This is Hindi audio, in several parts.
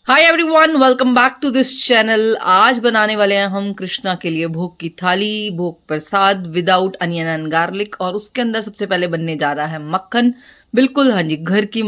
Hi everyone, welcome back to this channel. आज बनाने वाले हैं हम कृष्णा के लिए भोग की थाली, भोग प्रसाद विदाउट अनियन एंड गार्लिक। और उसके अंदर सबसे पहले बनने जा रहा है मक्खन। बिल्कुल हाँ जी, घर की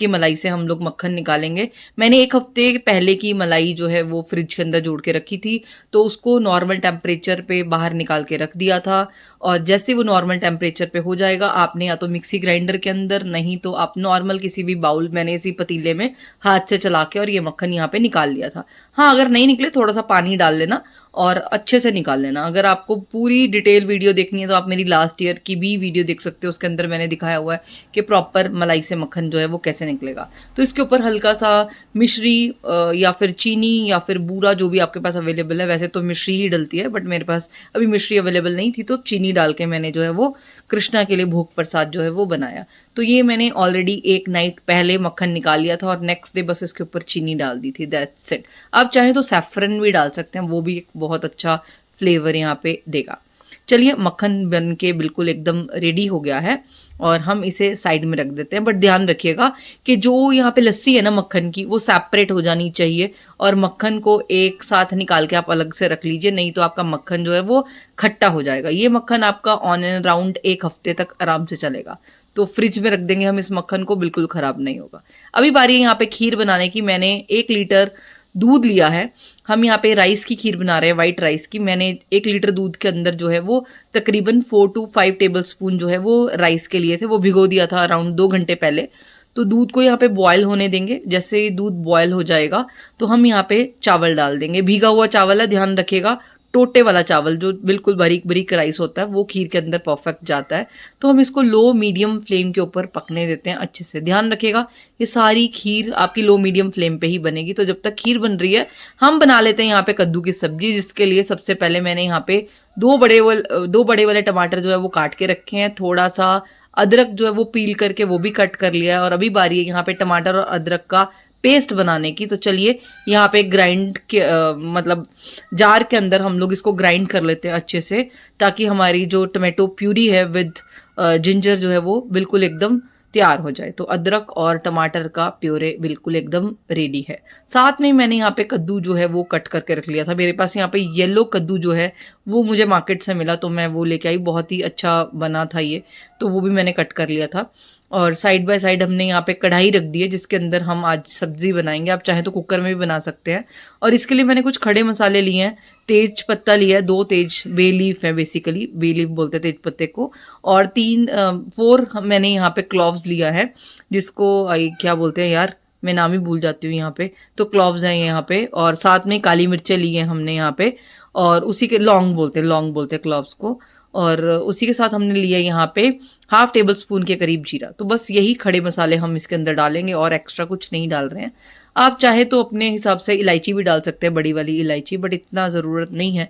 मलाई से हम लोग मक्खन निकालेंगे। मैंने एक हफ्ते पहले की मलाई जो है वो फ्रिज के अंदर जोड़ के रखी थी, तो उसको नॉर्मल टेम्परेचर पे बाहर निकाल के रख दिया था। और जैसे वो नॉर्मल टेम्परेचर पे हो जाएगा, आपने या तो मिक्सी ग्राइंडर के अंदर, नहीं तो आप नॉर्मल किसी भी बाउल, मैंने इसी पतीले में हाथ से चला के और ये मक्खन यहाँ पे निकाल लिया था। हाँ, अगर नहीं निकले थोड़ा सा पानी डाल लेना और अच्छे से निकाल लेना। अगर आपको पूरी डिटेल वीडियो देखनी है तो आप मेरी लास्ट ईयर की भी वीडियो देख सकते हो, उसके अंदर मैंने दिखाया हुआ है कि प्रॉपर मलाई से मक्खन जो है वो कैसे निकलेगा। तो इसके ऊपर हल्का सा मिश्री या फिर चीनी या फिर बूरा, जो भी आपके पास अवेलेबल है। वैसे तो मिश्री ही डलती है, बट मेरे पास अभी मिश्री अवेलेबल नहीं थी, तो चीनी डाल के मैंने जो है वो कृष्णा के लिए भोग प्रसाद जो है वो बनाया। तो ये मैंने ऑलरेडी एक नाइट पहले मक्खन निकाल लिया था और नेक्स्ट डे बस इसके ऊपर चीनी डाल दी थी, दैट्स इट। आप चाहें तो सैफरन भी डाल सकते हैं, वो भी एक बहुत अच्छा फ्लेवर यहाँ पे देगा। चलिए, मक्खन बन के बिल्कुल एकदम रेडी हो गया है और हम इसे साइड में रख देते हैं। बट ध्यान रखिएगा कि जो यहाँ पे लस्सी है ना मक्खन की, वो सेपरेट हो जानी चाहिए और मक्खन को एक साथ निकाल के आप अलग से रख लीजिए, नहीं तो आपका मक्खन जो है वो खट्टा हो जाएगा। ये मक्खन आपका ऑन एंड अराउंड एक हफ्ते तक आराम से चलेगा। तो फ्रिज में रख देंगे हम इस मक्खन को, बिल्कुल खराब नहीं होगा। अभी बारी है यहाँ पे खीर बनाने की। मैंने 1 लीटर दूध लिया है। हम यहाँ पे राइस की खीर बना रहे हैं, वाइट राइस की। मैंने 1 लीटर दूध के अंदर जो है वो तकरीबन 4 to 5 टेबल स्पून जो है वो राइस के लिए थे, वो भिगो दिया था अराउंड 2 घंटे पहले। तो दूध को यहाँ पे बॉयल होने देंगे। जैसे ही दूध बॉयल हो जाएगा तो हम यहाँ पे चावल डाल देंगे। भीगा हुआ चावल है, ध्यान रखिएगा। टोटे वाला चावल जो बिल्कुल बारीक बारीक राइस होता है, वो खीर के अंदर परफेक्ट जाता है। तो हम इसको लो मीडियम फ्लेम के ऊपर पकने देते हैं अच्छे से। ध्यान रखिएगा, ये सारी खीर आपकी लो मीडियम फ्लेम पे ही बनेगी। तो जब तक खीर बन रही है, हम बना लेते हैं यहाँ पे कद्दू की सब्जी, जिसके लिए सबसे पहले मैंने यहाँ पे दो बड़े वाले टमाटर जो है वो काट के रखे हैं। थोड़ा सा अदरक जो है वो पील करके वो भी कट कर लिया है। और अभी बारी है यहाँ पे टमाटर और अदरक का पेस्ट बनाने की। तो चलिए, यहाँ पे ग्राइंड के मतलब जार के अंदर हम लोग इसको ग्राइंड कर लेते हैं अच्छे से, ताकि हमारी जो टमाटो प्यूरी है विद जिंजर जो है वो बिल्कुल एकदम तैयार हो जाए। तो अदरक और टमाटर का प्योरे बिल्कुल एकदम रेडी है। साथ में मैंने यहाँ पे कद्दू जो है वो कट करके रख लिया था। मेरे पास यहाँ पे येलो कद्दू जो है वो मुझे मार्केट से मिला, तो मैं वो लेके आई। बहुत ही अच्छा बना था ये, तो वो भी मैंने कट कर लिया था। और साइड बाय साइड हमने यहाँ पे कढ़ाई रख दी है, जिसके अंदर हम आज सब्जी बनाएंगे। आप चाहे तो कुकर में भी बना सकते हैं। और इसके लिए मैंने कुछ खड़े मसाले लिए हैं। तेज पत्ता लिया है, 2 तेज बे लीफ है, बेसिकली बे लीफ बोलते हैं तेज पत्ते को। और 4 मैंने यहाँ पे क्लॉव्स लिया है, जिसको क्या बोलते हैं यार, मैं नाम ही भूल जाती हूँ यहाँ पे। तो क्लॉव्स हैं यहाँ पे। और साथ में काली मिर्चें ली हैं हमने यहाँ पे, और उसी के लौंग बोलते हैं क्लॉव्स को। और उसी के साथ हमने लिया यहाँ पे ½ टेबल स्पून के करीब जीरा। तो बस यही खड़े मसाले हम इसके अंदर डालेंगे और एक्स्ट्रा कुछ नहीं डाल रहे हैं। आप चाहे तो अपने हिसाब से इलायची भी डाल सकते हैं, बड़ी वाली इलायची, बट इतना ज़रूरत नहीं है।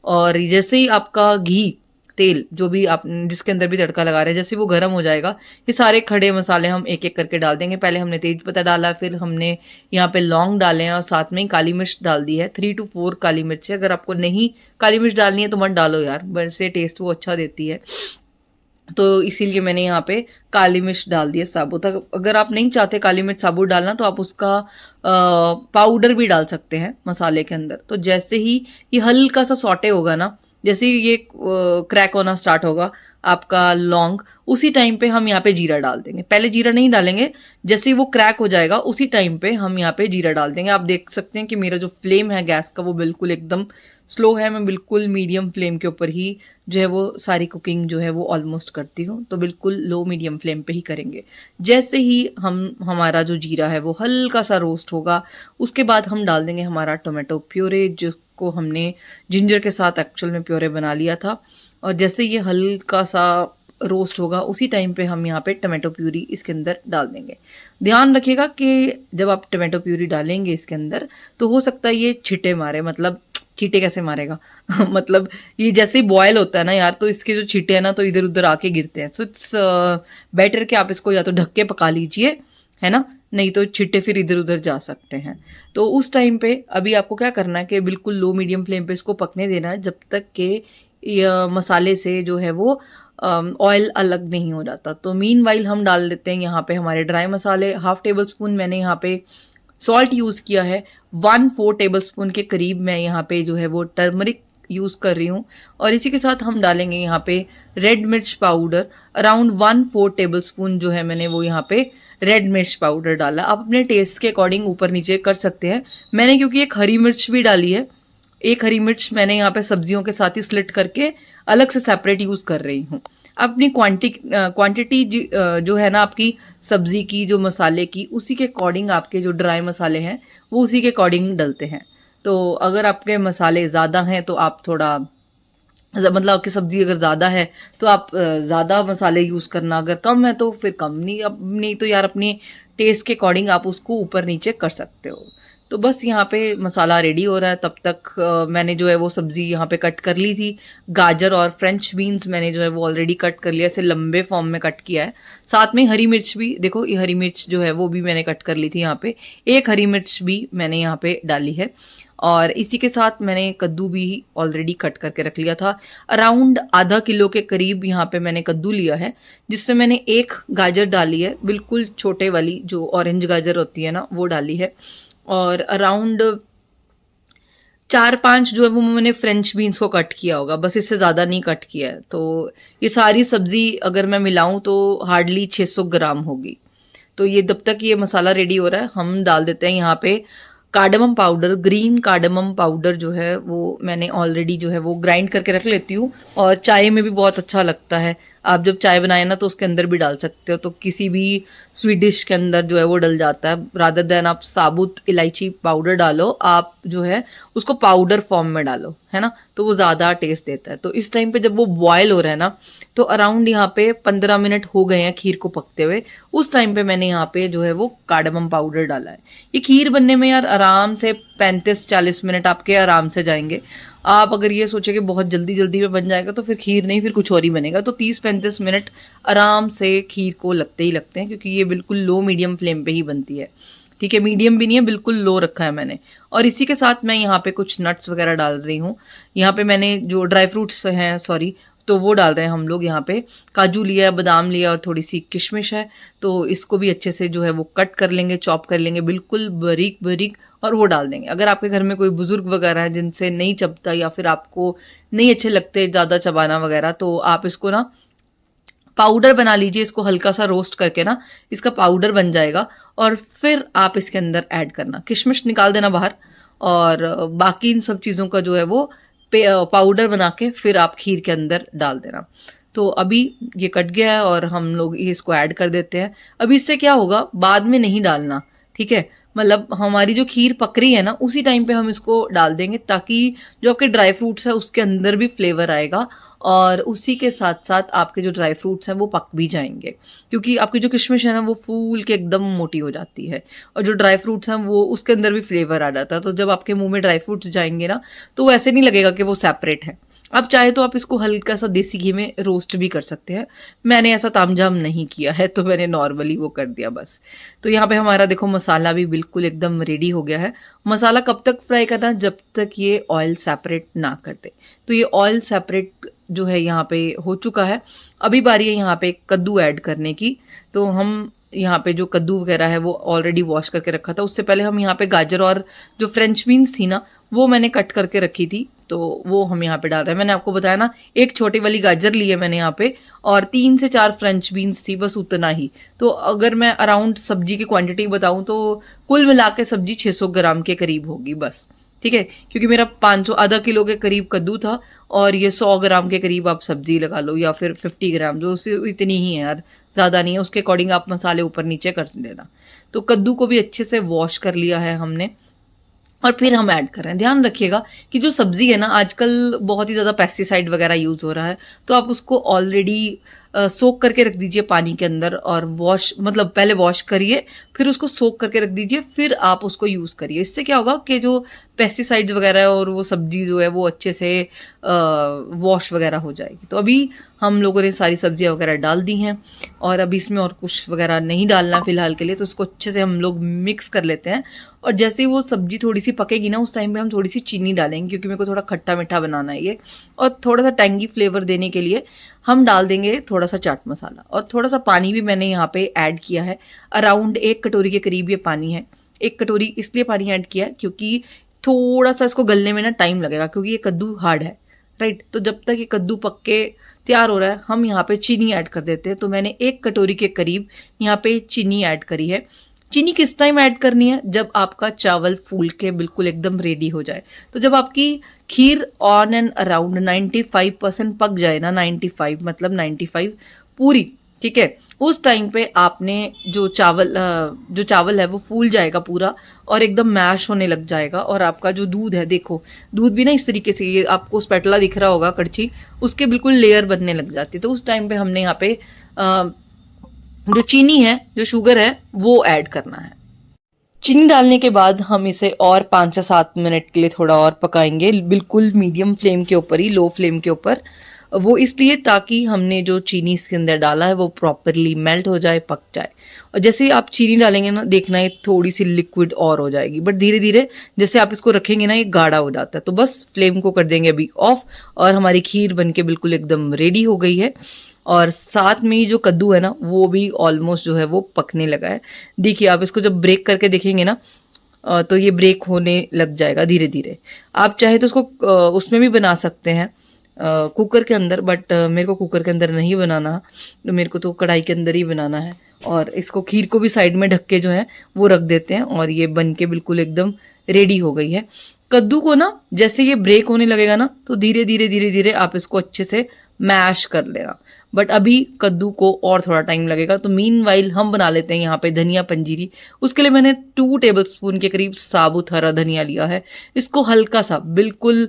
और जैसे ही आपका घी, तेल जो भी आप जिसके अंदर भी तड़का लगा रहे हैं, जैसे वो गर्म हो जाएगा, ये सारे खड़े मसाले हम एक एक करके डाल देंगे। पहले हमने तेज पत्ता डाला, फिर हमने यहाँ पे लौंग डाले हैं और साथ में काली मिर्च डाल दी है। 3 to 4 काली मिर्च है। अगर आपको नहीं काली मिर्च डालनी है तो मत डालो यार, वैसे टेस्ट वो अच्छा देती है। तो इसीलिए मैंने यहाँ पे काली मिर्च डाल दी है साबुत। अगर आप नहीं चाहते काली मिर्च साबुत डालना, तो आप उसका पाउडर भी डाल सकते हैं मसाले के अंदर। तो जैसे ही ये हल्का सा सॉटे होगा ना, जैसे ही ये क्रैक होना स्टार्ट होगा आपका लौंग, उसी टाइम पे हम यहाँ पे जीरा डाल देंगे। पहले जीरा नहीं डालेंगे, जैसे ही वो क्रैक हो जाएगा उसी टाइम पे हम यहाँ पे जीरा डाल देंगे। आप देख सकते हैं कि मेरा जो फ्लेम है गैस का वो बिल्कुल एकदम स्लो है। मैं बिल्कुल मीडियम फ्लेम के ऊपर ही जो है वो सारी कुकिंग जो है वो ऑलमोस्ट करती हूँ। तो बिल्कुल लो मीडियम फ्लेम पे ही करेंगे। जैसे ही हमारा जो जीरा है वो हल्का सा रोस्ट होगा, उसके बाद हम डाल देंगे हमारा टोमेटो प्योरे, जिसको हमने जिंजर के साथ एक्चुअल में प्योरे बना लिया था। और जैसे ये हल्का सा रोस्ट होगा, उसी टाइम पे हम यहाँ पे टमाटो प्यूरी इसके अंदर डाल देंगे। ध्यान रखिएगा कि जब आप टमाटो प्यूरी डालेंगे इसके अंदर, तो हो सकता है ये छींटे मारे। मतलब छींटे कैसे मारेगा मतलब ये जैसे ही बॉयल होता है ना यार, तो इसके जो छींटे हैं ना, तो इधर उधर आके गिरते हैं। सो इट्स बेटर कि आप इसको या तो ढक के पका लीजिए, है ना, नहीं तो छींटे फिर इधर उधर जा सकते हैं। तो उस टाइम पे अभी आपको क्या करना है कि बिल्कुल लो मीडियम फ्लेम पे इसको पकने देना है, जब तक कि मसाले से जो है वो ऑयल अलग नहीं हो जाता। तो मीनवाइल हम डाल देते हैं यहाँ पे हमारे ड्राई मसाले। ½ टेबल स्पून मैंने यहाँ पे सॉल्ट यूज़ किया है 1/4 टेबलस्पून के करीब मैं यहाँ पे जो है वो टर्मरिक यूज़ कर रही हूँ। और इसी के साथ हम डालेंगे यहाँ पे रेड मिर्च पाउडर, अराउंड 1/4 टेबलस्पून जो है मैंने वो यहाँ पे रेड मिर्च पाउडर डाला। आप अपने टेस्ट के अकॉर्डिंग ऊपर नीचे कर सकते हैं। मैंने क्योंकि एक हरी मिर्च भी डाली है, एक हरी मिर्च मैंने यहाँ पे सब्जियों के साथ ही स्लिट करके अलग से सेपरेट यूज़ कर रही हूँ। अपनी क्वांटिटी जो है ना आपकी सब्जी की, जो मसाले की, उसी के अकॉर्डिंग आपके जो ड्राई मसाले हैं वो उसी के अकॉर्डिंग डलते हैं। तो अगर आपके मसाले ज़्यादा हैं तो आप थोड़ा मतलब आपकी सब्जी अगर ज़्यादा है तो आप ज़्यादा मसाले यूज़ करना, अगर कम है तो फिर कम, नहीं अब नहीं तो यार अपने टेस्ट के अकॉर्डिंग आप उसको ऊपर नीचे कर सकते हो। तो बस यहाँ पे मसाला रेडी हो रहा है, तब तक मैंने जो है वो सब्ज़ी यहाँ पे कट कर ली थी। गाजर और फ्रेंच बीन्स मैंने जो है वो ऑलरेडी कट कर लिया, ऐसे लंबे फॉर्म में कट किया है। साथ में हरी मिर्च भी, देखो ये हरी मिर्च जो है वो भी मैंने कट कर ली थी यहाँ पे, एक हरी मिर्च भी मैंने यहाँ पे डाली है। और इसी के साथ मैंने कद्दू भी ऑलरेडी कट करके रख लिया था। अराउंड आधा किलो के करीब यहाँ पे मैंने कद्दू लिया है, जिसमें मैंने एक गाजर डाली है, बिल्कुल छोटे वाली जो ऑरेंज गाजर होती है ना वो डाली है। और अराउंड 4-5 जो है वो मैंने फ्रेंच बीन्स को कट किया होगा, बस इससे ज़्यादा नहीं कट किया है। तो ये सारी सब्जी अगर मैं मिलाऊं तो हार्डली 600 ग्राम होगी। तो ये जब तक ये मसाला रेडी हो रहा है हम डाल देते हैं यहाँ पे cardamom powder. Green cardamom powder जो है वो मैंने ऑलरेडी जो है वो ग्राइंड करके रख लेती हूँ, और चाय में भी बहुत अच्छा लगता है। आप जब चाय बनाए ना तो उसके अंदर भी डाल सकते हो, तो किसी भी स्वीट डिश के अंदर जो है वो डल जाता है। रादर देन आप साबुत इलायची पाउडर डालो, आप जो है उसको पाउडर फॉर्म में डालो, है ना, तो वो ज़्यादा टेस्ट देता है। तो इस टाइम पे जब वो बॉयल हो रहा है ना, तो अराउंड यहाँ पे 15 मिनट हो गए हैं खीर को पकते हुए, उस टाइम पे मैंने यहाँ पे जो है वो कार्डमम पाउडर डाला है। ये खीर बनने में यार आराम से 35-40 मिनट आपके आराम से जाएंगे। आप अगर ये सोचे कि बहुत जल्दी जल्दी में बन जाएगा तो फिर खीर नहीं, फिर कुछ और ही बनेगा। तो 30-35 मिनट आराम से खीर को लगते ही लगते हैं, क्योंकि ये बिल्कुल लो मीडियम फ्लेम पे ही बनती है। ठीक है, मीडियम भी नहीं है, बिल्कुल लो रखा है मैंने। और इसी के साथ मैं यहाँ पे कुछ नट्स वगैरह डाल रही हूँ। यहाँ पे मैंने जो ड्राई फ्रूट्स हैं, सॉरी, तो वो डाल रहे हैं हम लोग। यहाँ पे काजू लिया, बादाम लिया और थोड़ी सी किशमिश है, तो इसको भी अच्छे से जो है वो कट कर लेंगे, चॉप कर लेंगे बिल्कुल बारीक बारीक, और वो डाल देंगे। अगर आपके घर में कोई बुजुर्ग वगैरह है जिनसे नहीं चबता, या फिर आपको नहीं अच्छे लगते ज़्यादा चबाना वगैरह, तो आप इसको ना पाउडर बना लीजिए। इसको हल्का सा रोस्ट करके ना इसका पाउडर बन जाएगा, और फिर आप इसके अंदर ऐड करना, किशमिश निकाल देना बाहर, और बाकी इन सब चीज़ों का जो है वो पाउडर बना के फिर आप खीर के अंदर डाल देना। तो अभी ये कट गया है और हम लोग इसको ऐड कर देते हैं। अभी इससे क्या होगा, बाद में नहीं डालना, ठीक है, मतलब हमारी जो खीर पक रही है ना उसी टाइम पे हम इसको डाल देंगे, ताकि जो आपके ड्राई फ्रूट्स है उसके अंदर भी फ्लेवर आएगा, और उसी के साथ साथ आपके जो ड्राई फ्रूट्स हैं वो पक भी जाएंगे। क्योंकि आपकी जो किशमिश है ना वो फूल के एकदम मोटी हो जाती है, और जो ड्राई फ्रूट्स हैं वो उसके अंदर भी फ्लेवर आ जाता है। तो जब आपके मुंह में ड्राई फ्रूट्स जाएंगे ना तो वो ऐसे नहीं लगेगा कि वो सेपरेट है। आप चाहे तो आप इसको हल्का सा देसी घी में रोस्ट भी कर सकते हैं। मैंने ऐसा तामझाम नहीं किया है, तो मैंने नॉर्मली वो कर दिया बस। तो यहाँ पे हमारा देखो मसाला भी बिल्कुल एकदम रेडी हो गया है। मसाला कब तक फ्राई करना, जब तक ये ऑयल सेपरेट ना कर दे। तो ये ऑयल सेपरेट जो है यहाँ पे हो चुका है। अभी बारी है यहाँ पे कद्दू ऐड करने की। तो हम यहाँ पे जो कद्दू वगैरह है वो ऑलरेडी वॉश करके रखा था। उससे पहले हम यहाँ पे गाजर और जो फ्रेंच बीन्स थी ना वो मैंने कट करके रखी थी, तो वो हम यहाँ पे डाल रहे हैं। मैंने आपको बताया ना, एक छोटी वाली गाजर ली है मैंने यहाँ पे, और 3 से 4 फ्रेंच बीन्स थी, बस उतना ही। तो अगर मैं अराउंड सब्जी की क्वांटिटी बताऊँ तो कुल मिला के सब्जी 600 ग्राम के करीब होगी बस, ठीक है। क्योंकि मेरा 500 आधा किलो के करीब कद्दू था, और ये 100 ग्राम के करीब आप सब्जी लगा लो, या फिर 50 ग्राम, जो उससे इतनी ही है यार, ज़्यादा नहीं है। उसके अकॉर्डिंग आप मसाले ऊपर नीचे कर देना। तो कद्दू को भी अच्छे से वॉश कर लिया है हमने, और फिर हम ऐड कर रहे हैं। ध्यान रखिएगा कि जो सब्जी है ना, आजकल बहुत ही ज़्यादा पेस्टिसाइड वगैरह यूज़ हो रहा है, तो आप उसको ऑलरेडी सोक करके रख दीजिए पानी के अंदर, और वॉश मतलब पहले वॉश करिए, फिर उसको सोक करके रख दीजिए, फिर आप उसको यूज़ करिए। इससे क्या होगा कि जो पेस्टिसाइड्स वगैरह है और वो सब्जी जो है वो अच्छे से वॉश वगैरह हो जाएगी। तो अभी हम लोगों ने सारी सब्जियां वगैरह डाल दी हैं, और अभी इसमें और कुछ वगैरह नहीं डालना फिलहाल के लिए। तो उसको अच्छे से हम लोग मिक्स कर लेते हैं, और जैसे ही वो सब्जी थोड़ी सी पकेगी ना उस टाइम पे हम थोड़ी सी चीनी डालेंगे, क्योंकि मेरे को थोड़ा खट्टा मीठा बनाना है ये, और थोड़ा सा टैंगी फ्लेवर देने के लिए हम डाल देंगे थोड़ा सा चाट मसाला, और थोड़ा सा पानी भी मैंने यहाँ पे ऐड किया है। अराउंड 1 कटोरी के करीब ये पानी है। 1 कटोरी इसलिए पानी ऐड किया है क्योंकि थोड़ा सा इसको गलने में ना टाइम लगेगा, क्योंकि ये कद्दू हार्ड है, राइट। तो जब तक ये कद्दू पक के तैयार हो रहा है हम यहाँ पे चीनी ऐड कर देते हैं। तो मैंने 1 कटोरी के करीब यहाँ पे चीनी ऐड करी है। चीनी किस टाइम ऐड करनी है? जब आपका चावल फूल के बिल्कुल एकदम रेडी हो जाए। तो जब आपकी खीर ऑन एंड अराउंड 95% पक जाए ना, 95 मतलब 95 पूरी, ठीक है, उस टाइम पे आपने जो चावल है वो फूल जाएगा पूरा और एकदम मैश होने लग जाएगा। और आपका जो दूध है, देखो दूध भी ना इस तरीके से, ये आपको स्पैटुला दिख रहा होगा कड़छी, उसके बिल्कुल लेयर बनने लग जाती है। तो उस टाइम पे हमने यहाँ पे जो चीनी है, जो शुगर है, वो ऐड करना है। चीनी डालने के बाद हम इसे और 5 से 7 मिनट के लिए थोड़ा और पकाएंगे, बिल्कुल मीडियम फ्लेम के ऊपर ही, लो फ्लेम के ऊपर। वो इसलिए ताकि हमने जो चीनी इसके अंदर डाला है वो प्रॉपरली मेल्ट हो जाए, पक जाए। और जैसे ही आप चीनी डालेंगे ना, देखना ये थोड़ी सी लिक्विड और हो जाएगी, बट धीरे धीरे जैसे आप इसको रखेंगे ना ये गाढ़ा हो जाता है। तो बस फ्लेम को कर देंगे अभी ऑफ और हमारी खीर बनके बिल्कुल एकदम रेडी हो गई है। और साथ में ही जो कद्दू है ना वो भी ऑलमोस्ट जो है वो पकने लगा है। देखिए आप इसको जब ब्रेक करके देखेंगे ना तो ये ब्रेक होने लग जाएगा धीरे धीरे। आप चाहे तो उसको उसमें भी बना सकते हैं, कुकर के अंदर, बट मेरे को कुकर के अंदर नहीं बनाना, तो मेरे को तो कढ़ाई के अंदर ही बनाना है। और इसको खीर को भी साइड में ढक के जो है वो रख देते हैं और ये बन के बिल्कुल एकदम रेडी हो गई है। कद्दू को ना जैसे ये ब्रेक होने लगेगा ना तो धीरे धीरे धीरे धीरे आप इसको अच्छे से मैश कर लेना। बट अभी कद्दू को और थोड़ा टाइम लगेगा। तो मीनवाइल हम बना लेते हैं यहाँ पे धनिया पंजीरी। उसके लिए मैंने 2 टेबलस्पून के करीब साबुत हरा धनिया लिया है। इसको हल्का सा बिल्कुल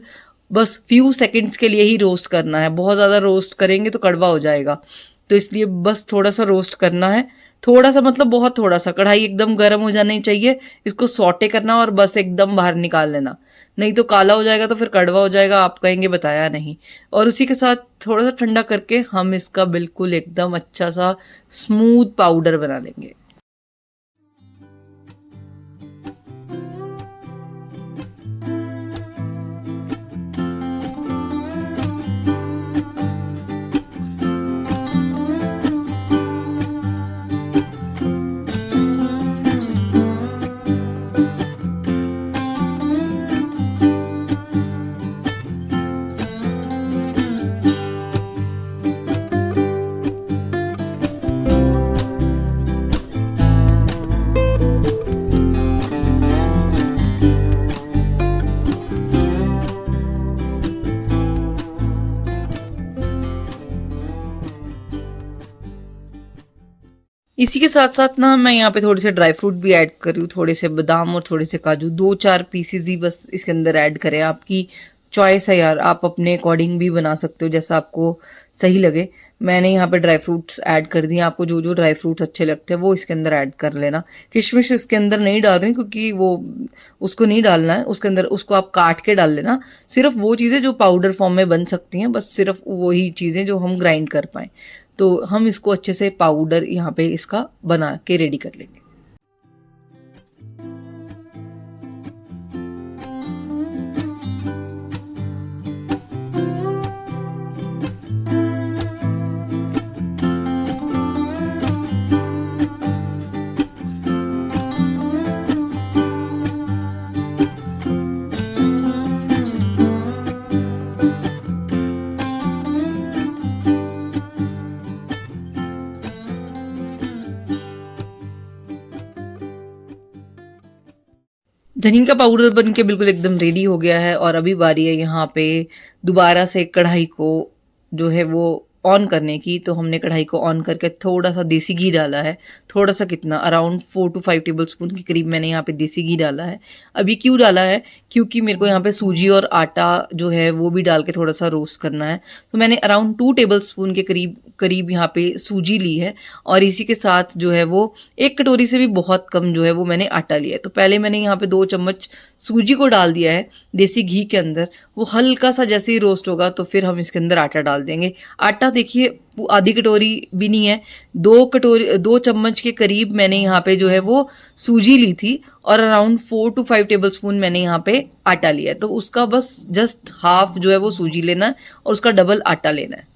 बस फ्यू सेकंड्स के लिए ही रोस्ट करना है। बहुत ज़्यादा रोस्ट करेंगे तो कड़वा हो जाएगा, तो इसलिए बस थोड़ा सा रोस्ट करना है। थोड़ा सा मतलब बहुत थोड़ा सा, कढ़ाई एकदम गर्म हो जानी चाहिए। इसको सौटे करना और बस एकदम बाहर निकाल लेना, नहीं तो काला हो जाएगा, तो फिर कड़वा हो जाएगा, आप कहेंगे बताया नहीं। और उसी के साथ थोड़ा सा ठंडा करके हम इसका बिल्कुल एकदम अच्छा सा स्मूथ पाउडर बना लेंगे। इसी के साथ साथ ना मैं यहाँ पे थोड़े से ड्राई फ्रूट भी ऐड कर रही हूँ, थोड़े से बादाम और थोड़े से काजू, 2-4 पीसेज ही बस इसके अंदर ऐड करें। आपकी चॉइस है यार, आप अपने अकॉर्डिंग भी बना सकते हो जैसा आपको सही लगे। मैंने यहाँ पे ड्राई फ्रूट्स ऐड कर दिए। आपको जो जो ड्राई फ्रूट्स अच्छे लगते हैं वो इसके अंदर ऐड कर लेना। किशमिश इसके अंदर नहीं डाल रही क्योंकि वो उसको नहीं डालना है उसके अंदर, उसको आप काट के डाल लेना। सिर्फ वो चीज़ें जो पाउडर फॉर्म में बन सकती हैं, बस सिर्फ वही चीज़ें जो हम ग्राइंड कर पाएँ। तो हम इसको अच्छे से पाउडर यहाँ पे इसका बना के रेडी कर लेंगे। धनिया का पाउडर बन के बिल्कुल एकदम रेडी हो गया है और अभी बारी है यहाँ पे दोबारा से कढ़ाई को जो है वो ऑन करने की। तो हमने कढ़ाई को ऑन करके थोड़ा सा देसी घी डाला है। थोड़ा सा कितना, अराउंड 4 to 5 टेबलस्पून के करीब मैंने यहाँ पे देसी घी डाला है। अभी क्यों डाला है? क्योंकि मेरे को यहाँ पे सूजी और आटा जो है वो भी डाल के थोड़ा सा रोस्ट करना है। तो मैंने अराउंड 2 टेबलस्पून के करीब यहाँ पे सूजी ली है और इसी के साथ जो है वो 1 कटोरी से भी बहुत कम जो है वो मैंने आटा लिया है। तो पहले मैंने यहाँ पे 2 चम्मच सूजी को डाल दिया है देसी घी के अंदर। वो हल्का सा जैसे ही रोस्ट होगा तो फिर हम इसके अंदर आटा डाल देंगे। आटा देखिए आधी कटोरी भी नहीं है, 2 चम्मच के करीब मैंने यहाँ पे जो है वो सूजी ली थी और अराउंड 4 to 5 टेबलस्पून मैंने यहाँ पे आटा लिया है। तो उसका बस जस्ट हाफ जो है वो सूजी लेना है और उसका डबल आटा लेना है।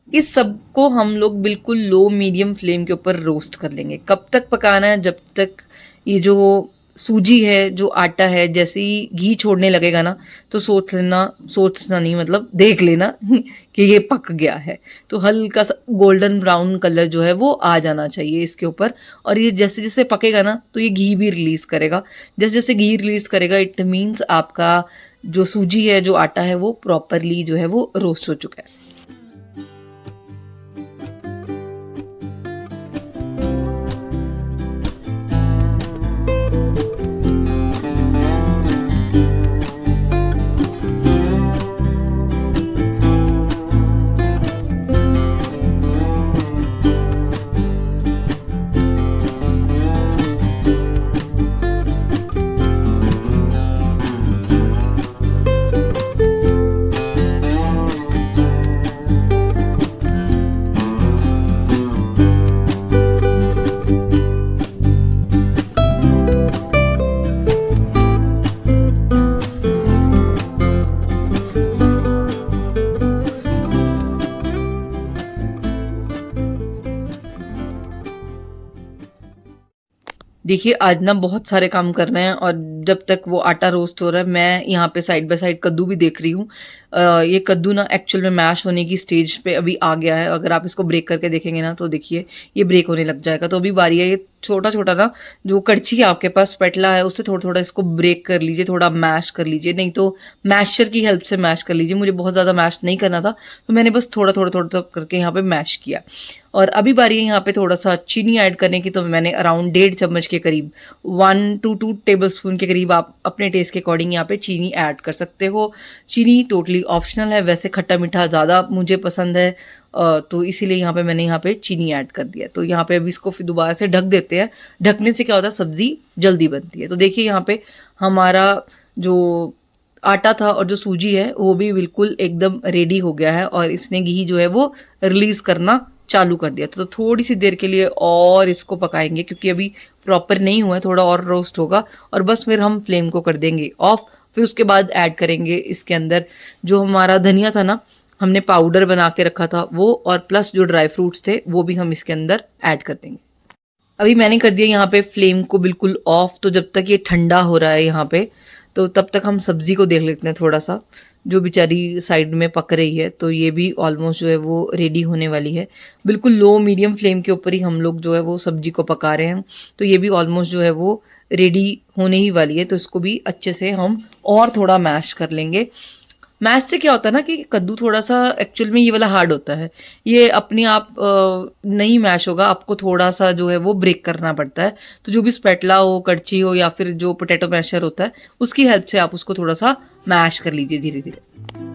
इस सब को हम लोग बिल्कुल लो मीडियम फ्लेम के ऊपर रोस्ट कर लेंगे। कब तक पकाना है? जब तक ये जो सूजी है, जो आटा है, जैसे ही घी छोड़ने लगेगा ना, तो सोचना नहीं, मतलब देख लेना कि ये पक गया है। तो हल्का सा गोल्डन ब्राउन कलर जो है वो आ जाना चाहिए इसके ऊपर। और ये जैसे जैसे पकेगा ना, तो ये घी भी रिलीज करेगा। जैसे जैसे घी रिलीज करेगा, इट मीन्स आपका जो सूजी है, जो आटा है, वो प्रॉपरली जो है वो रोस्ट हो चुका है। देखिए, आज ना बहुत सारे काम करने हैं और जब तक वो आटा रोस्ट हो रहा है, मैं यहाँ पे साइड बाय साइड कद्दू भी देख रही हूँ। ये कद्दू ना एक्चुअल में मैश होने की स्टेज पे अभी आ गया है। अगर आप इसको ब्रेक करके देखेंगे ना, तो देखिए ये ब्रेक होने लग जाएगा। तो अभी बारी है, ये छोटा छोटा ना जो कड़छी है आपके पास, स्पैटुला है, उससे थोड़ा थोड़ा इसको ब्रेक कर लीजिए, थोड़ा मैश कर लीजिए, नहीं तो मैशर की हेल्प से मैश कर लीजिए। मुझे बहुत ज़्यादा मैश नहीं करना था, तो मैंने बस थोड़ा थोड़ा थोड़ा थोड़ा करके यहाँ पे मैश किया। और अभी बारी है यहाँ पे थोड़ा सा चीनी ऐड करने की। तो मैंने अराउंड 1.5 चम्मच के करीब, 1 to 2 टेबल स्पून के करीब, आप अपने टेस्ट के अकॉर्डिंग यहाँ पे चीनी ऐड कर सकते हो। चीनी टोटली ऑप्शनल है, वैसे खट्टा मीठा ज़्यादा मुझे पसंद है, तो इसीलिए यहाँ पे मैंने यहाँ पे चीनी ऐड कर दिया। तो यहाँ पे अभी इसको फिर दोबारा से ढक देते हैं। ढकने से क्या होता है, सब्जी जल्दी बनती है। तो देखिए यहाँ पे हमारा जो आटा था और जो सूजी है वो भी बिल्कुल एकदम रेडी हो गया है, और इसने घी जो है वो रिलीज करना चालू कर दिया। तो थोड़ी सी देर के लिए और इसको पकाएंगे, क्योंकि अभी प्रॉपर नहीं हुआ है, थोड़ा और रोस्ट होगा, और बस फिर हम फ्लेम को कर देंगे ऑफ। फिर उसके बाद ऐड करेंगे इसके अंदर जो हमारा धनिया था ना, हमने पाउडर बना के रखा था वो, और प्लस जो ड्राई फ्रूट्स थे वो भी हम इसके अंदर ऐड कर देंगे। अभी मैंने कर दिया यहाँ पे फ्लेम को बिल्कुल ऑफ। तो जब तक ये ठंडा हो रहा है यहाँ पे, तो तब तक हम सब्जी को देख लेते हैं थोड़ा सा, जो बेचारी साइड में पक रही है। तो ये भी ऑलमोस्ट जो है वो रेडी होने वाली है। बिल्कुल लो मीडियम फ्लेम के ऊपर ही हम लोग जो है वो सब्जी को पका रहे हैं। तो ये भी ऑलमोस्ट जो है वो रेडी होने ही वाली है। तो इसको भी अच्छे से हम और थोड़ा मैश कर लेंगे। मैश से क्या होता है ना कि कद्दू थोड़ा सा एक्चुअल में ये वाला हार्ड होता है, ये अपने आप नहीं मैश होगा, आपको थोड़ा सा जो है वो ब्रेक करना पड़ता है। तो जो भी स्पैटुला हो, कड़छी हो, या फिर जो पोटैटो मैशर होता है, उसकी हेल्प से आप उसको थोड़ा सा मैश कर लीजिए धीरे धीरे।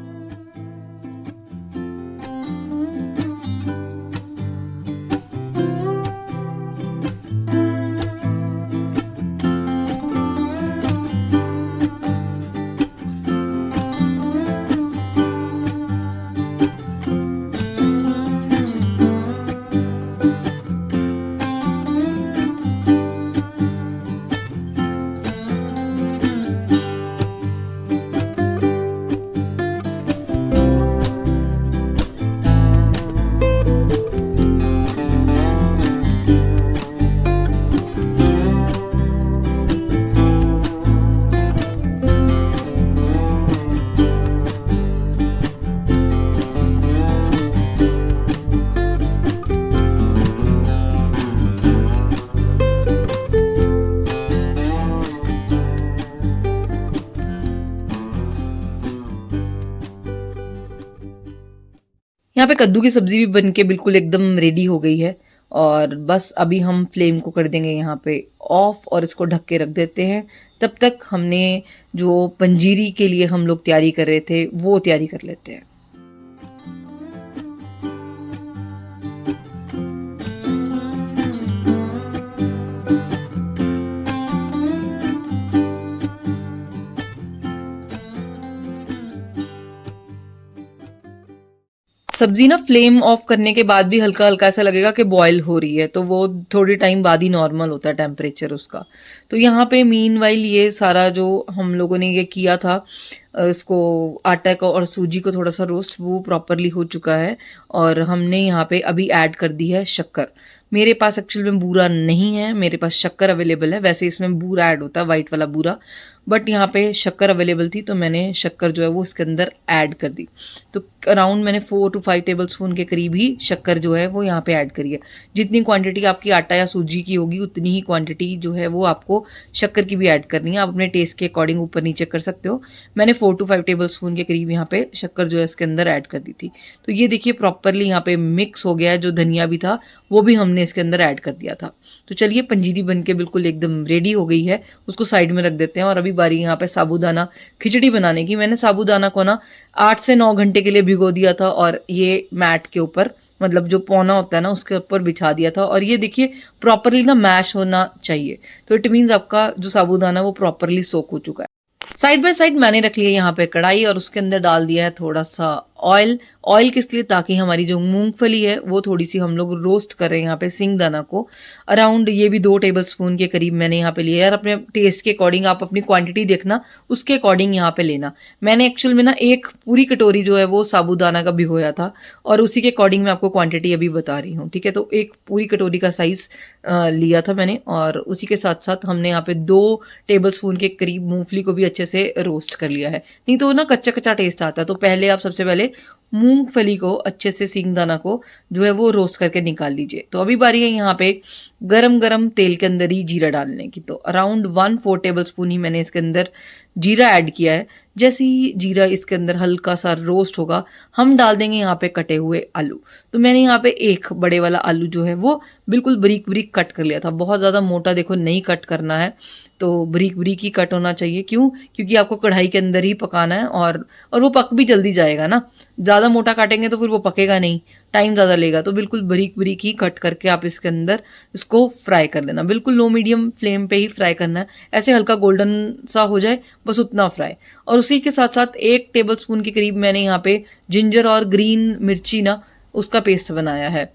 यहाँ पे कद्दू की सब्जी भी बन के बिल्कुल एकदम रेडी हो गई है, और बस अभी हम फ्लेम को कर देंगे यहाँ पे ऑफ, और इसको ढक के रख देते हैं। तब तक हमने जो पंजीरी के लिए हम लोग तैयारी कर रहे थे वो तैयारी कर लेते हैं। सब्जी ना फ्लेम ऑफ करने के बाद भी हल्का हल्का ऐसा लगेगा कि बॉयल हो रही है, तो वो थोड़ी टाइम बाद ही नॉर्मल होता है टेम्परेचर उसका। तो यहाँ पे मीनवाइल ये सारा जो हम लोगों ने ये किया था, इसको आटा को और सूजी को थोड़ा सा रोस्ट, वो प्रॉपरली हो चुका है। और हमने यहाँ पे अभी ऐड कर दी है शक्कर। मेरे पास एक्चुअल में बूरा नहीं है, मेरे पास शक्कर अवेलेबल है। वैसे इसमें बूरा ऐड होता है, वाइट वाला बूरा, बट यहाँ पे शक्कर अवेलेबल थी तो मैंने शक्कर जो है वो इसके अंदर ऐड कर दी। तो अराउंड मैंने 4 to 5 टेबल स्पून के करीब ही शक्कर जो है वो यहाँ पे ऐड करी है। जितनी क्वांटिटी आपकी आटा या सूजी की होगी उतनी ही क्वांटिटी जो है वो आपको शक्कर की भी ऐड करनी है। आप अपने टेस्ट के अकॉर्डिंग ऊपर नीचे कर सकते हो। मैंने 4 to 5 टेबल स्पून के करीब यहाँ पे शक्कर जो है इसके अंदर ऐड कर दी थी। तो ये देखिए प्रॉपरली यहाँ पे मिक्स हो गया है। जो धनिया भी था वो भी हमने इसके अंदर ऐड कर दिया था। तो चलिए पंजीरी बन के बिल्कुल एकदम रेडी हो गई है, उसको साइड में रख देते हैं। और अभी बारी यहाँ पे साबूदाना खिचड़ी बनाने की। मैंने साबूदाना को ना 8 से 9 घंटे के लिए भिगो दिया था और ये मैट के ऊपर, मतलब जो पौना होता है ना उसके ऊपर बिछा दिया था। और ये देखिए प्रॉपरली ना मैश होना चाहिए। तो इट मीन्स आपका जो साबूदाना वो प्रॉपरली सोक हो चुका है। साइड बाय साइड मैंने रख लिया यहाँ पे कढ़ाई और उसके अंदर डाल दिया है थोड़ा सा ऑयल। ऑयल किस लिए, ताकि हमारी जो मूंगफली है वो थोड़ी सी हम लोग रोस्ट कर रहे हैं यहाँ पे सिंगदाना को। अराउंड ये भी 2 टेबल स्पून के करीब मैंने यहाँ पे लिया है। यार अपने टेस्ट के अकॉर्डिंग आप अपनी क्वांटिटी देखना, उसके अकॉर्डिंग यहाँ पे लेना। मैंने एक्चुअल में ना एक पूरी कटोरी जो है वो साबूदाना का भिगोया था और उसी के अकॉर्डिंग मैं आपको क्वांटिटी अभी बता रही हूँ, ठीक है। तो एक पूरी कटोरी का साइज लिया था मैंने और उसी के साथ साथ हमने यहाँ पे 2 टेबल स्पून के करीब मूंगफली को भी अच्छे से रोस्ट कर लिया है। नहीं तो ना कच्चा कच्चा टेस्ट आता है। तो पहले आप सबसे पहले मूंगफली को अच्छे से, सिंगदाना को जो है वो रोस्ट करके निकाल लीजिए। तो अभी बारी है यहाँ पे गरम गरम तेल के अंदर ही जीरा डालने की। तो अराउंड 1/4 टेबल स्पून ही मैंने इसके अंदर जीरा ऐड किया है। जैसे ही जीरा इसके अंदर हल्का सा रोस्ट होगा हम डाल देंगे यहाँ पे कटे हुए आलू। तो मैंने यहाँ पे एक बड़े वाला आलू जो है वो बिल्कुल बारीक बारीक कट कर लिया था। बहुत ज़्यादा मोटा देखो नहीं कट करना है, तो बारीक बारीक ही कट होना चाहिए। क्यों? क्योंकि आपको कढ़ाई के अंदर ही पकाना है और वो पक भी जल्दी जाएगा ना। ज़्यादा मोटा काटेंगे तो फिर वो पकेगा नहीं, टाइम ज़्यादा लेगा। तो बिल्कुल बारीक बारीक ही कट करके आप इसके अंदर इसको फ्राई कर लेना। बिल्कुल लो मीडियम फ्लेम पे ही फ्राई करना है, ऐसे हल्का गोल्डन सा हो जाए बस उतना फ्राई। और उसी के साथ साथ 1 टेबल स्पून के करीब मैंने यहाँ पे जिंजर और ग्रीन मिर्ची ना उसका पेस्ट बनाया है।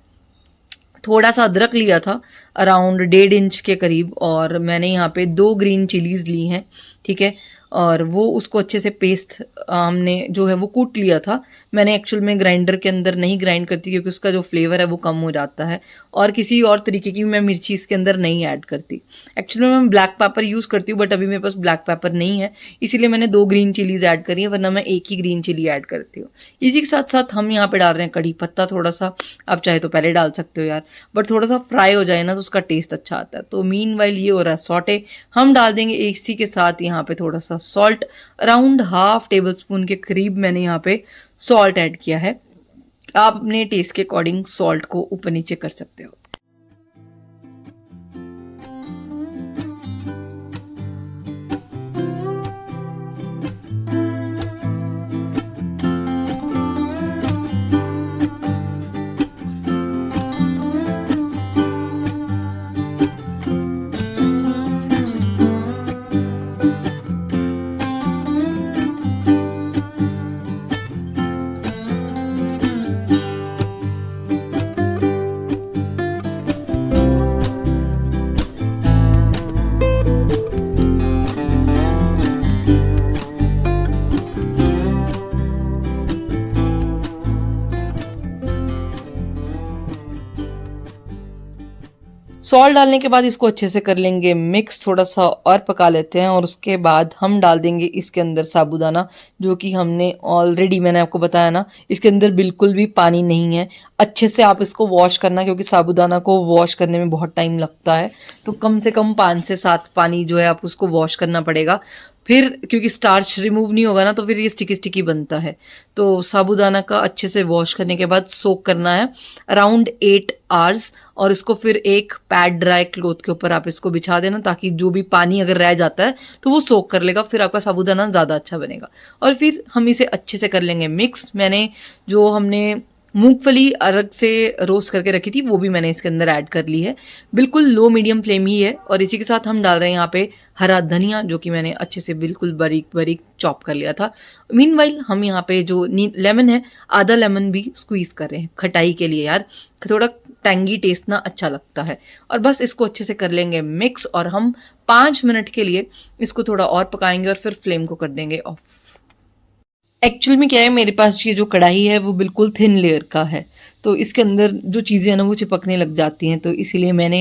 थोड़ा सा अदरक लिया था अराउंड 1.5 इंच के करीब और मैंने यहाँ पे 2 ग्रीन चिलीज ली हैं, ठीक है। और वो उसको अच्छे से पेस्ट हमने जो है वो कूट लिया था। मैंने एक्चुअल में ग्राइंडर के अंदर नहीं ग्राइंड करती क्योंकि उसका जो फ्लेवर है वो कम हो जाता है और किसी और तरीके की मैं मिर्ची इसके अंदर नहीं ऐड करती। एक्चुअली मैं ब्लैक पेपर यूज़ करती हूँ बट अभी मेरे पास ब्लैक पेपर नहीं है, इसीलिए मैंने 2 ग्रीन चिलीज ऐड करी है, वरना मैं एक ही ग्रीन चिली ऐड करती हूँ। इसी के साथ साथ हम यहाँ पे डाल रहे हैं कड़ी पत्ता थोड़ा सा। आप चाहे तो पहले डाल सकते हो यार, बट थोड़ा सा फ्राई हो जाए ना तो उसका टेस्ट अच्छा आता है। तो मीनवाइल ये हो रहा है सॉटे। हम डाल देंगे इसी के साथ यहाँ पे थोड़ा सा सॉल्ट। अराउंड 1/2 टेबल स्पून के करीब मैंने यहाँ पे सॉल्ट ऐड किया है। आप अपने टेस्ट के अकॉर्डिंग सॉल्ट को ऊपर नीचे कर सकते हो। सॉल्ट डालने के बाद इसको अच्छे से कर लेंगे मिक्स, थोड़ा सा और पका लेते हैं और उसके बाद हम डाल देंगे इसके अंदर साबूदाना, जो कि हमने ऑलरेडी, मैंने आपको बताया ना, इसके अंदर बिल्कुल भी पानी नहीं है। अच्छे से आप इसको वॉश करना क्योंकि साबूदाना को वॉश करने में बहुत टाइम लगता है। तो कम से कम 5 से 7 पानी जो है आप उसको वॉश करना पड़ेगा। फिर क्योंकि स्टार्च रिमूव नहीं होगा ना तो फिर ये स्टिकी स्टिकी बनता है। तो साबूदाना का अच्छे से वॉश करने के बाद सोक करना है अराउंड 8 आवर्स और इसको फिर एक पैड ड्राई क्लॉथ के ऊपर आप इसको बिछा देना ताकि जो भी पानी अगर रह जाता है तो वो सोक कर लेगा, फिर आपका साबूदाना ज़्यादा अच्छा बनेगा। और फिर हम इसे अच्छे से कर लेंगे मिक्स। मैंने जो हमने मूंगफली अलग से रोस्ट करके रखी थी वो भी मैंने इसके अंदर ऐड कर ली है। बिल्कुल लो मीडियम फ्लेम ही है। और इसी के साथ हम डाल रहे हैं यहाँ पे हरा धनिया, जो कि मैंने अच्छे से बिल्कुल बारीक बारीक चॉप कर लिया था। मीनवाइल हम यहाँ पे जो लेमन है, आधा लेमन भी स्क्वीज कर रहे हैं खटाई के लिए यार, थोड़ा टैंगी टेस्ट ना अच्छा लगता है। और बस इसको अच्छे से कर लेंगे मिक्स और हम 5 मिनट के लिए इसको थोड़ा और पकाएंगे और फिर फ्लेम को कर देंगे ऑफ। एक्चुअल में क्या है, मेरे पास ये जो कढ़ाई है वो बिल्कुल थिन लेयर का है, तो इसके अंदर जो चीज़ें हैं ना वो चिपकने लग जाती हैं, तो इसीलिए मैंने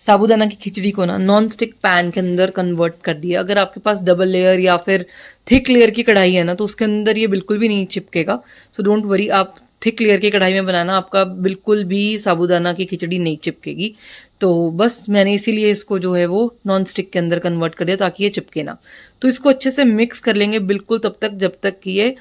साबूदाना की खिचड़ी को ना नॉन स्टिक पैन के अंदर कन्वर्ट कर दिया। अगर आपके पास डबल लेयर या फिर थिक लेयर की कढ़ाई है ना तो उसके अंदर ये बिल्कुल भी नहीं चिपकेगा। सो डोंट वरी, आप थिक लेयर की कढ़ाई में बनाना, आपका बिल्कुल भी साबूदाना की खिचड़ी नहीं चिपकेगी। तो बस मैंने इसीलिए इसको जो है वो नॉन स्टिक के अंदर कन्वर्ट कर दिया ताकि ये चिपके ना। तो इसको अच्छे से मिक्स कर लेंगे बिल्कुल तब तक जब तक कि ये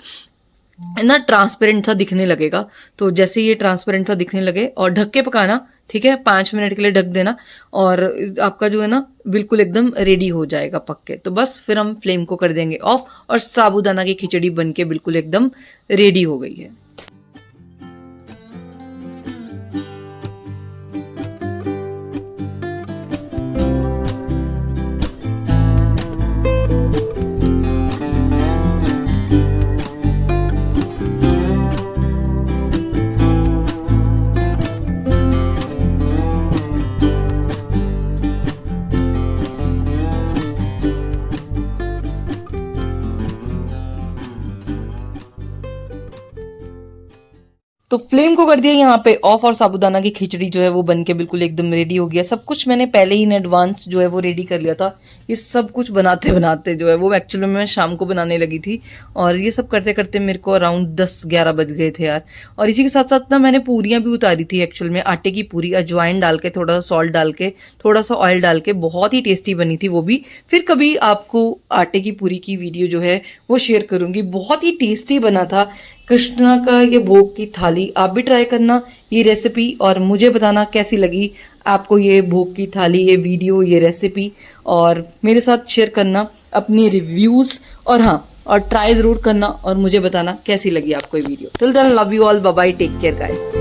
ना ट्रांसपेरेंट सा दिखने लगेगा। तो जैसे ये ट्रांसपेरेंट सा दिखने लगे और ढक के पकाना, ठीक है, 5 मिनट के लिए ढक देना और आपका जो है ना बिल्कुल एकदम रेडी हो जाएगा पक के। तो बस फिर हम फ्लेम को कर देंगे ऑफ और साबूदाना की खिचड़ी बन के बिल्कुल एकदम रेडी हो गई है। तो फ्लेम को कर दिया यहाँ पे ऑफ और साबूदाना की खिचड़ी जो है वो बन के बिल्कुल एकदम रेडी हो गया। सब कुछ मैंने पहले ही इन एडवांस जो है वो रेडी कर लिया था। ये सब कुछ बनाते बनाते जो है वो एक्चुअली में मैं शाम को बनाने लगी थी और ये सब करते करते मेरे को अराउंड 10-11 बज गए थे यार। और इसी के साथ साथ ना मैंने पूरियाँ भी उतारी थी एक्चुअल में, आटे की पूरी, अजवाइन डाल के, थोड़ा सा सॉल्ट डाल के, थोड़ा सा ऑयल डाल के, बहुत ही टेस्टी बनी थी वो भी। फिर कभी आपको आटे की पूरी की वीडियो जो है वो शेयर करूंगी। बहुत ही टेस्टी बना था कृष्णा का ये भोग की थाली। आप भी ट्राई करना ये रेसिपी और मुझे बताना कैसी लगी आपको ये भोग की थाली, ये वीडियो, ये रेसिपी, और मेरे साथ शेयर करना अपनी रिव्यूज और हाँ, और ट्राई जरूर करना और मुझे बताना कैसी लगी आपको ये video. Till then love you all, bye bye, take care guys.